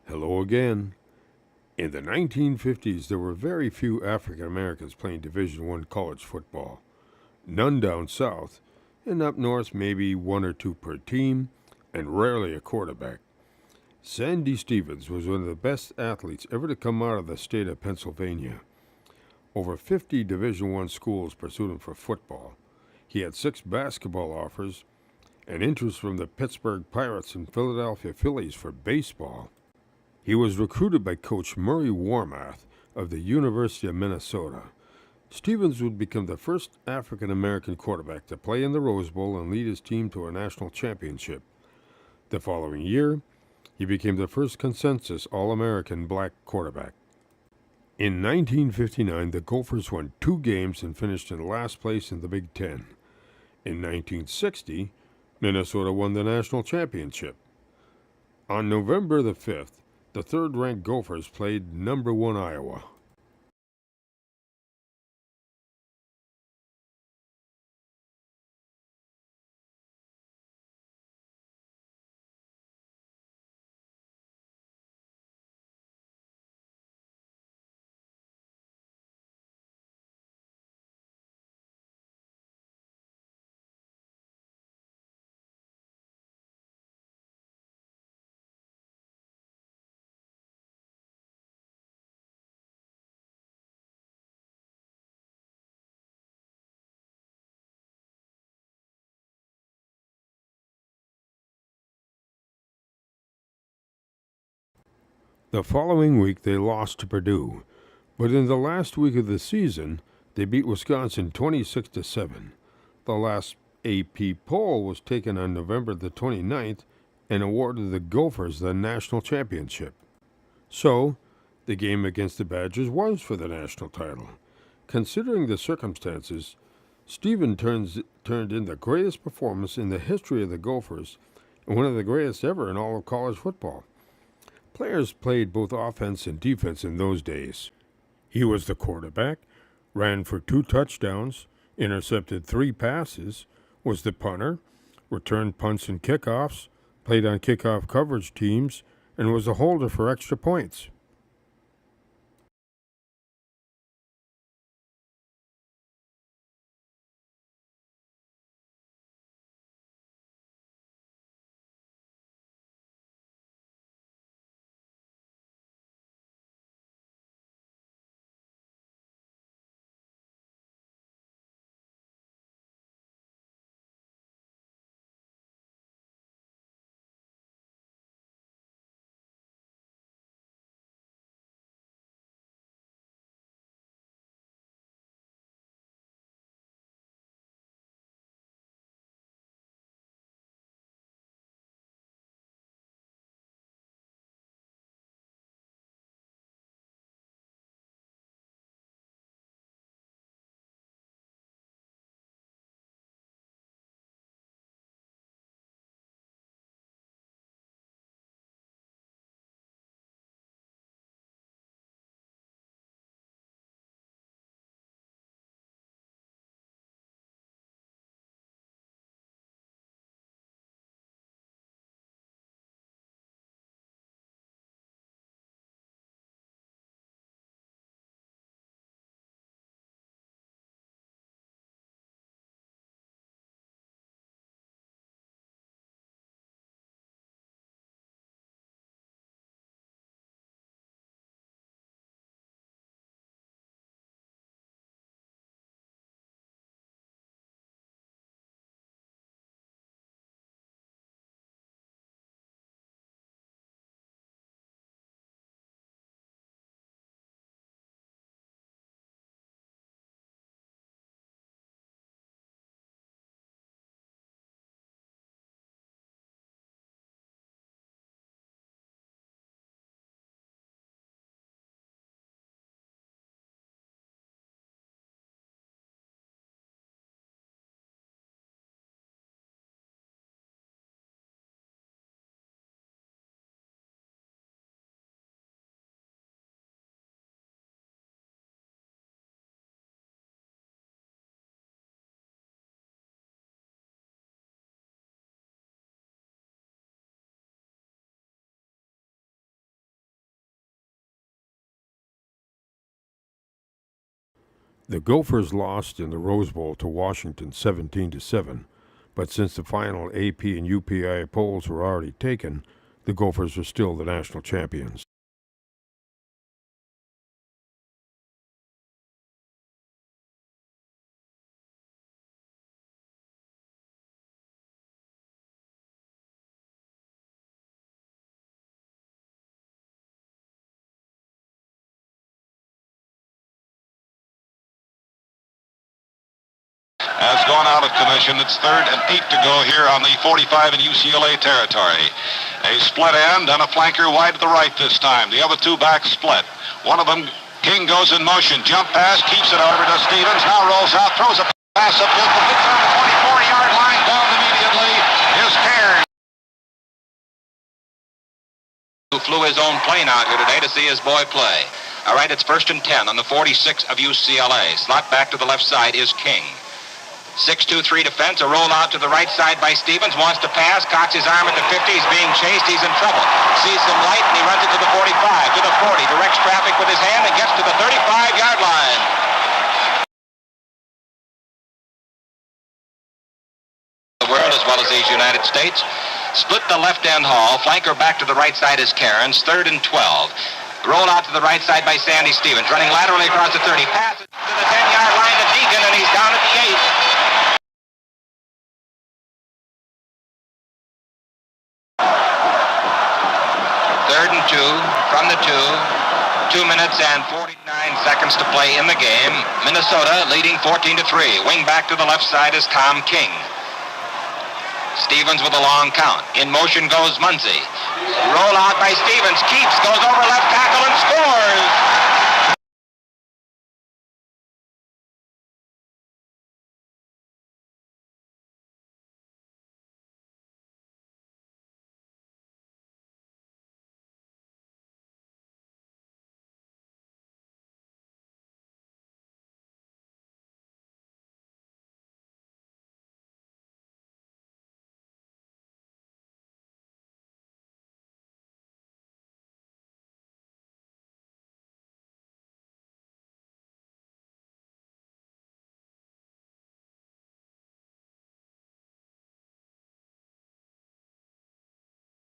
Hello again. In the 1950s, there were very few African Americans playing Division I college football. None down south, and up north, maybe one or two per team, and rarely a quarterback. Sandy Stevens was one of the best athletes ever to come out of the state of Pennsylvania. Over 50 Division I schools pursued him for football. He had 6 basketball offers, and interest from the Pittsburgh Pirates and Philadelphia Phillies for baseball. He was recruited by Coach Murray Warmath of the University of Minnesota. Stevens would become the first African American quarterback to play in the Rose Bowl and lead his team to a national championship. The following year, he became the first consensus All-American black quarterback. In 1959, the Gophers won 2 games and finished in last place in the Big Ten. In 1960, Minnesota won the national championship. On November the 5th, the third-ranked Gophers played number 1 Iowa. The following week they lost to Purdue, but in the last week of the season they beat Wisconsin 26-7. The last AP poll was taken on November the 29th and awarded the Gophers the national championship. So, the game against the Badgers was for the national title. Considering the circumstances, Stephen turned in the greatest performance in the history of the Gophers and one of the greatest ever in all of college football. Players played both offense and defense in those days. He was the quarterback, ran for 2 touchdowns, intercepted 3 passes, was the punter, returned punts and kickoffs, played on kickoff coverage teams, and was a holder for extra points. The Gophers lost in the Rose Bowl to Washington 17-7, but since the final AP and UPI polls were already taken, the Gophers are still the national champions. Has gone out of commission. It's 3rd and 8 to go here on the 45 in UCLA territory. A split end and a flanker wide to the right this time. The other two backs split. One of them, King, goes in motion. Jump pass, keeps it over to Stevens. Now rolls out, throws a pass up to the 24-yard line. Down immediately is Cairns, who flew his own plane out here today to see his boy play. All right, it's 1st and 10 on the 46 of UCLA. Slot back to the left side is King. 6-2-3 defense, a roll out to the right side by Stevens, wants to pass, cocks his arm at the 50, he's being chased, he's in trouble. Sees some light and he runs it to the 45, to the 40, directs traffic with his hand and gets to the 35-yard line. The world as well as these United States. Split the left end haul, flanker back to the right side is Cairns, 3rd and 12. Roll out to the right side by Sandy Stevens, running laterally across the 30, passes to the 10-yard line to Deacon and he's down at the 8. 3rd and 2 from the 2 minutes and 49 seconds to play in the game. Minnesota leading 14-3. Wing back to the left side is Tom King. Stevens with a long count. In motion goes Muncy. Roll out by Stevens. Keeps, goes over left tackle.